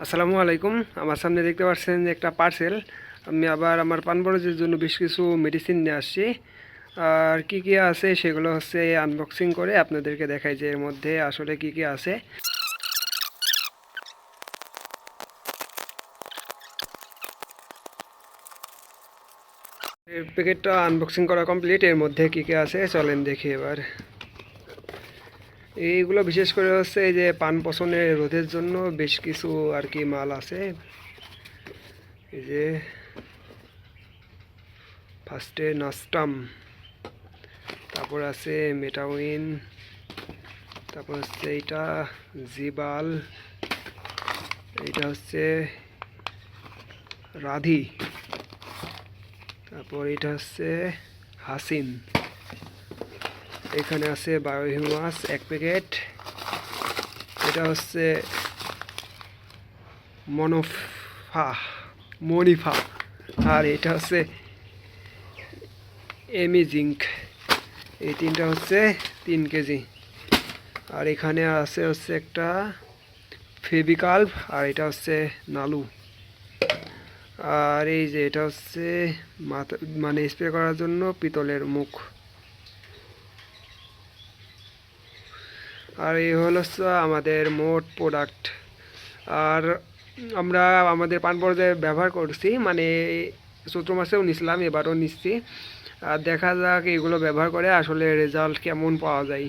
আসসালামু আলাইকুম। আমার সামনে দেখতে পাচ্ছেন যে একটা পার্সেল। আমি আবার আমার পানবরজের জন্য বেশ কিছু মেডিসিন নিয়ে আসছি। আর কি কি আছে সেগুলো হচ্ছে আনবক্সিং করে আপনাদেরকে দেখাই যে এর মধ্যে আসলে কি কি আছে। এর প্যাকেটটা আনবক্সিং করা কমপ্লিট। এর মধ্যে কি কি আছে চলেন দেখি এবার। এইগুলো বিশেষ করে হচ্ছে এই যে পান পচনের রোধের জন্য বেশ কিছু আর কি মাল আছে। এই যে ফার্স্টে নাস্টাম, তারপর আছে মেটাউইন, তারপর হচ্ছে এইটা জিবাল, এইটা হচ্ছে রাধি, তারপর এটা হচ্ছে হাসিন, এখানে আছে বায়োহিউমাস 1 প্যাকেট, এটা হচ্ছে মনোফা মনিফা, আর এটা হচ্ছে এমিজিঙ্ক। এই তিনটা হচ্ছে 3 কেজি। আর এখানে আছে হচ্ছে একটা ফেবিকাল্ভ, আর এটা হচ্ছে নালু। আর এই যে এটা হচ্ছে মাথা মানে স্প্রে করার জন্য পিতলের মুখ। আর এই হলো আমাদের মোট প্রোডাক্ট। আর আমরা আমাদের পান পর্যায়ে ব্যবহার করছি, মানে চৈত্র মাসেও নিছিলাম, এবারও নিচ্ছি। আর দেখা যাক এগুলো ব্যবহার করে আসলে রেজাল্ট কেমন পাওয়া যায়।